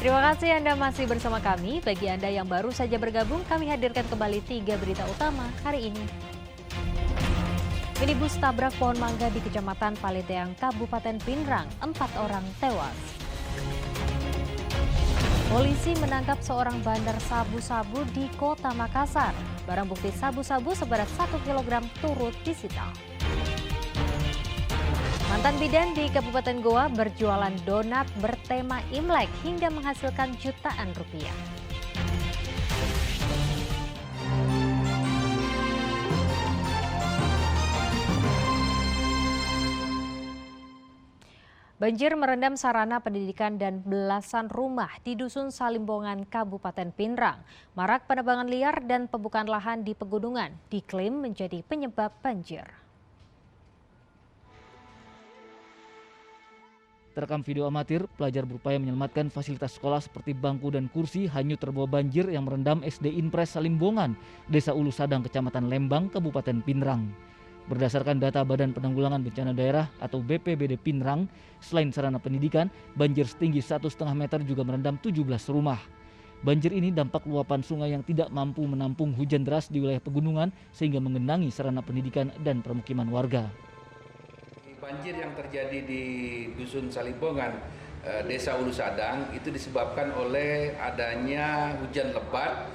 Terima kasih Anda masih bersama kami. Bagi Anda yang baru saja bergabung, kami hadirkan kembali 3 berita utama hari ini. Minibus tabrak pohon mangga di Kecamatan Paliteang, Kabupaten Pinrang. 4 orang tewas. Polisi menangkap seorang bandar sabu-sabu di Kota Makassar. Barang bukti sabu-sabu seberat 1 kg turut disita. Mantan bidan di Kabupaten Goa berjualan donat bertema Imlek hingga menghasilkan jutaan rupiah. Banjir merendam sarana pendidikan dan belasan rumah di Dusun Salimbongan, Kabupaten Pinrang. Marak penebangan liar dan pembukaan lahan di pegunungan diklaim menjadi penyebab banjir. Terekam video amatir, pelajar berupaya menyelamatkan fasilitas sekolah seperti bangku dan kursi hanyut terbawa banjir yang merendam SD Impres Salimbongan, Desa Ulu Sadang, Kecamatan Lembang, Kabupaten Pinrang. Berdasarkan data Badan Penanggulangan Bencana Daerah atau BPBD Pinrang, selain sarana pendidikan, banjir setinggi 1,5 meter juga merendam 17 rumah. Banjir ini dampak luapan sungai yang tidak mampu menampung hujan deras di wilayah pegunungan sehingga menggenangi sarana pendidikan dan permukiman warga. Banjir yang terjadi di Dusun Salimbongan, Desa Ulu Sadang itu disebabkan oleh adanya hujan lebat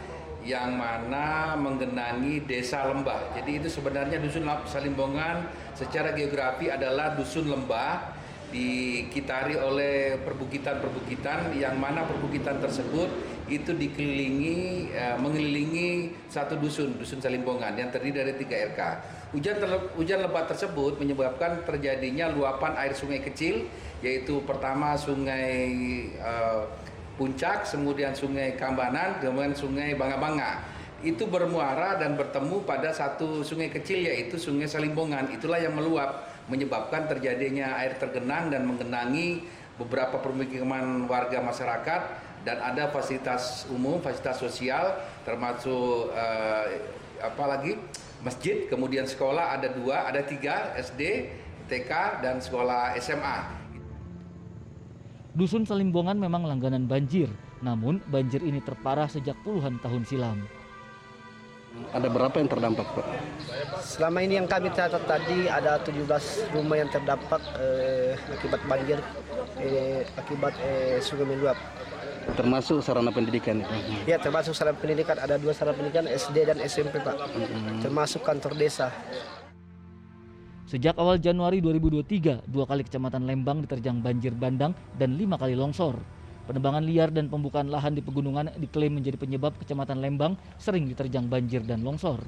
yang mana menggenangi desa lembah. Jadi itu sebenarnya Dusun Salimbongan secara geografi adalah dusun lembah dikitari oleh perbukitan-perbukitan yang mana perbukitan tersebut itu mengelilingi satu dusun Salimbongan yang terdiri dari 3 RK. Hujan lebat tersebut menyebabkan terjadinya luapan air sungai kecil, yaitu pertama sungai Puncak, kemudian sungai Kambanan, kemudian sungai Banga-Banga. Itu bermuara dan bertemu pada satu sungai kecil, yaitu sungai Salimbongan. Itulah yang meluap, menyebabkan terjadinya air tergenang dan menggenangi beberapa permukiman warga masyarakat, dan ada fasilitas umum, fasilitas sosial, termasuk masjid, kemudian sekolah ada 3 SD, TK, dan sekolah SMA. Dusun Salimbongan memang langganan banjir, namun banjir ini terparah sejak puluhan tahun silam. Ada berapa yang terdampak, Pak? Selama ini yang kami catat tadi ada 17 rumah yang terdampak akibat banjir, akibat sungai meluap. Termasuk sarana pendidikan? Ya, termasuk sarana pendidikan, ada 2 sarana pendidikan SD dan SMP, Pak. Termasuk kantor desa. Sejak awal Januari 2023, 2 kali Kecamatan Lembang diterjang banjir bandang dan 5 kali longsor. Penebangan liar dan pembukaan lahan di pegunungan diklaim menjadi penyebab Kecamatan Lembang sering diterjang banjir dan longsor.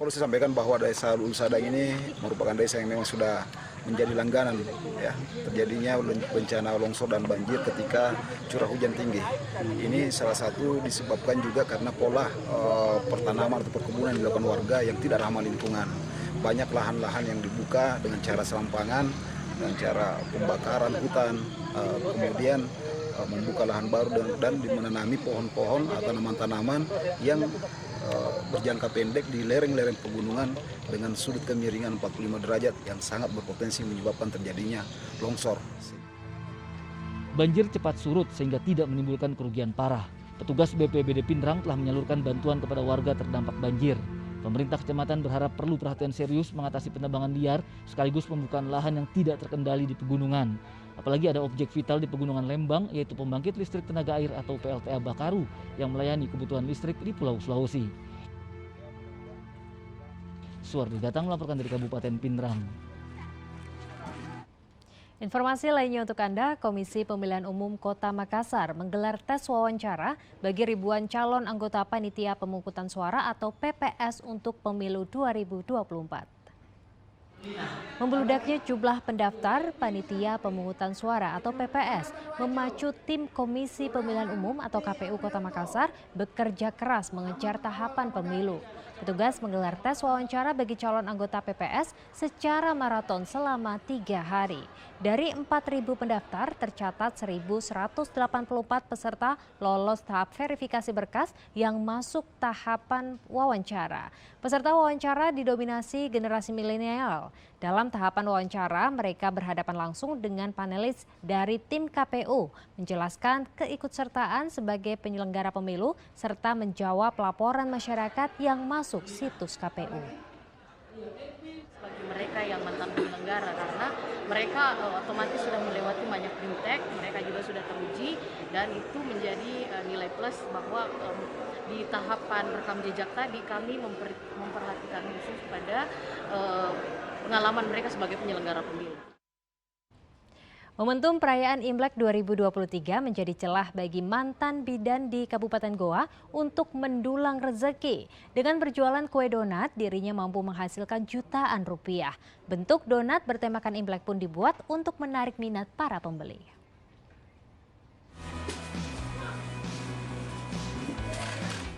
Perlu saya sampaikan bahwa Desa Ulu Sadang ini merupakan desa yang memang sudah menjadi langganan ya terjadinya bencana longsor dan banjir ketika curah hujan tinggi. Ini salah satu disebabkan juga karena pola pertanaman atau perkebunan yang dilakukan warga yang tidak ramah lingkungan. Banyak lahan-lahan yang dibuka dengan cara serampangan, dengan cara pembakaran hutan, kemudian membuka lahan baru dan menanami pohon-pohon atau tanaman-tanaman yang berjangka pendek di lereng-lereng pegunungan dengan sudut kemiringan 45 derajat yang sangat berpotensi menyebabkan terjadinya longsor. Banjir cepat surut sehingga tidak menimbulkan kerugian parah. Petugas BPBD Pinrang telah menyalurkan bantuan kepada warga terdampak banjir. Pemerintah kecamatan berharap perlu perhatian serius mengatasi penebangan liar sekaligus pembukaan lahan yang tidak terkendali di pegunungan. Apalagi ada objek vital di pegunungan Lembang, yaitu pembangkit listrik tenaga air atau PLTA Bakaru yang melayani kebutuhan listrik di Pulau Sulawesi. Suwardi Datang melaporkan dari Kabupaten Pinrang. Informasi lainnya untuk Anda, Komisi Pemilihan Umum Kota Makassar menggelar tes wawancara bagi ribuan calon anggota Panitia Pemungutan Suara atau PPS untuk Pemilu 2024. Membeludaknya jumlah pendaftar Panitia Pemungutan Suara atau PPS memacu tim Komisi Pemilihan Umum atau KPU Kota Makassar bekerja keras mengejar tahapan pemilu. Petugas menggelar tes wawancara bagi calon anggota PPS secara maraton selama 3 hari. Dari 4.000 pendaftar, tercatat 1.184 peserta lolos tahap verifikasi berkas yang masuk tahapan wawancara. Peserta wawancara didominasi generasi milenial. Dalam tahapan wawancara, mereka berhadapan langsung dengan panelis dari tim KPU, menjelaskan keikutsertaan sebagai penyelenggara pemilu, serta menjawab laporan masyarakat yang masuk situs KPU. Bagi mereka yang mantan penyelenggara, karena mereka otomatis sudah melewati banyak fintech, mereka juga sudah teruji, dan itu menjadi nilai plus bahwa di tahapan rekam jejak tadi kami memperhatikan khusus pada pengalaman mereka sebagai penyelenggara pemilu. Momentum perayaan Imlek 2023 menjadi celah bagi mantan bidan di Kabupaten Goa untuk mendulang rezeki. Dengan berjualan kue donat, dirinya mampu menghasilkan jutaan rupiah. Bentuk donat bertemakan Imlek pun dibuat untuk menarik minat para pembeli.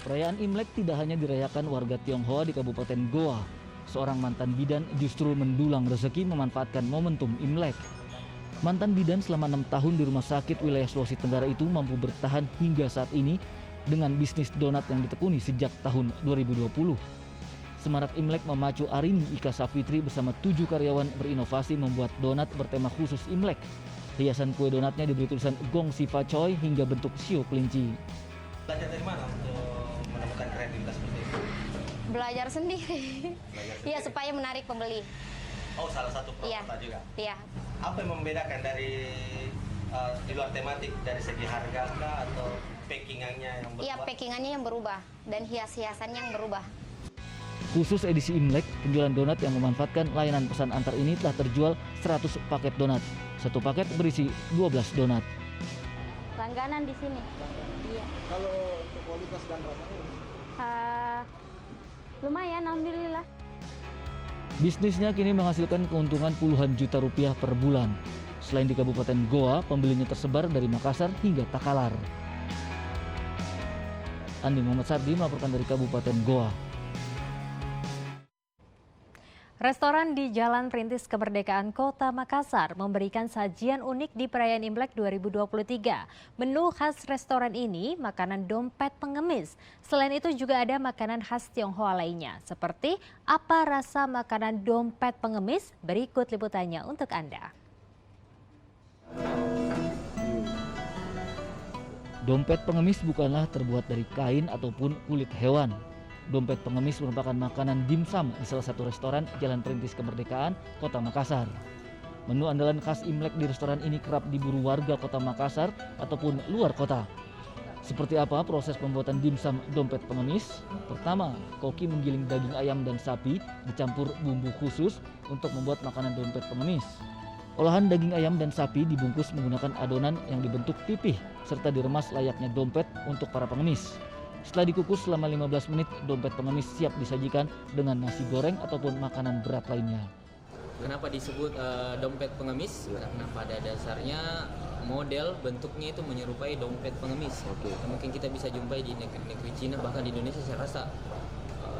Perayaan Imlek tidak hanya dirayakan warga Tionghoa di Kabupaten Goa. Seorang mantan bidan justru mendulang rezeki memanfaatkan momentum Imlek. Mantan bidan selama 6 tahun di rumah sakit wilayah Sulawesi Tenggara itu mampu bertahan hingga saat ini dengan bisnis donat yang ditekuni sejak tahun 2020. Semarak Imlek memacu Arini Ika Safitri bersama 7 karyawan berinovasi membuat donat bertema khusus Imlek. Hiasan kue donatnya diberi tulisan Gong Sifa Choi hingga bentuk sio kelinci. Belajar dari mana untuk menemukan kreativitas seperti itu? Belajar sendiri. Iya, supaya menarik pembeli. Oh, salah satu peserta juga. Iya. Apa yang membedakan dari di luar tematik, dari segi harga kah, atau packingannya yang berubah? Iya, packingannya yang berubah dan hias-hiasannya yang berubah. Khusus edisi Imlek, penjualan donat yang memanfaatkan layanan pesan antar ini telah terjual 100 paket donat. Satu paket berisi 12 donat. Langganan di sini. Iya. Kalau untuk kualitas dan rasanya? Lumayan, alhamdulillah. Bisnisnya kini menghasilkan keuntungan puluhan juta rupiah per bulan. Selain di Kabupaten Goa, pembelinya tersebar dari Makassar hingga Takalar. Andi Muhammad Sardi melaporkan dari Kabupaten Goa. Restoran di Jalan Perintis Kemerdekaan Kota Makassar memberikan sajian unik di perayaan Imlek 2023. Menu khas restoran ini makanan dompet pengemis. Selain itu juga ada makanan khas Tionghoa lainnya. Seperti apa rasa makanan dompet pengemis? Berikut liputannya untuk Anda. Dompet pengemis bukanlah terbuat dari kain ataupun kulit hewan. Dompet pengemis merupakan makanan dimsum di salah satu restoran Jalan Perintis Kemerdekaan, Kota Makassar. Menu andalan khas Imlek di restoran ini kerap diburu warga Kota Makassar ataupun luar kota. Seperti apa proses pembuatan dimsum dompet pengemis? Pertama, koki menggiling daging ayam dan sapi dicampur bumbu khusus untuk membuat makanan dompet pengemis. Olahan daging ayam dan sapi dibungkus menggunakan adonan yang dibentuk pipih serta diremas layaknya dompet untuk para pengemis. Setelah dikukus selama 15 menit, dompet pengemis siap disajikan dengan nasi goreng ataupun makanan berat lainnya. Kenapa disebut dompet pengemis? Karena pada dasarnya model bentuknya itu menyerupai dompet pengemis. Mungkin kita bisa jumpai di negeri Cina, bahkan di Indonesia saya rasa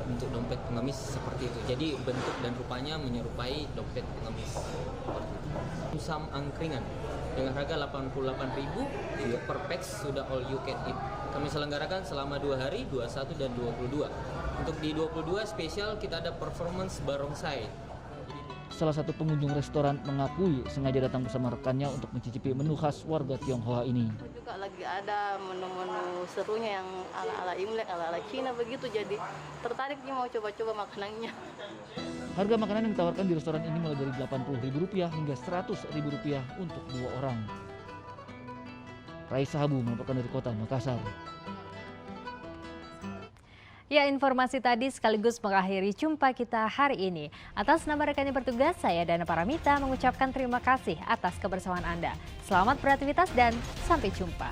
untuk dompet pengemis seperti itu. Jadi bentuk dan rupanya menyerupai dompet pengemis. Dimsum angkringan dengan harga 88.000 itu per pax sudah all you can eat. Kami selenggarakan selama 2 hari, 21 dan 22. Untuk di 22 spesial kita ada performance barongsai. Salah satu pengunjung restoran mengakui sengaja datang bersama rekannya untuk mencicipi menu khas warga Tionghoa ini. Juga lagi ada menu-menu serunya yang ala-ala Imlek, ala-ala Cina begitu, jadi tertarik nih mau coba-coba makanannya. Harga makanan yang ditawarkan di restoran ini mulai dari Rp80.000 hingga Rp100.000 untuk 2 orang. Raisa Habu melaporkan dari Kota Makassar. Ya, informasi tadi sekaligus mengakhiri jumpa kita hari ini. Atas nama rekan yang bertugas, saya Dana Paramita mengucapkan terima kasih atas kebersamaan Anda. Selamat beraktivitas dan sampai jumpa.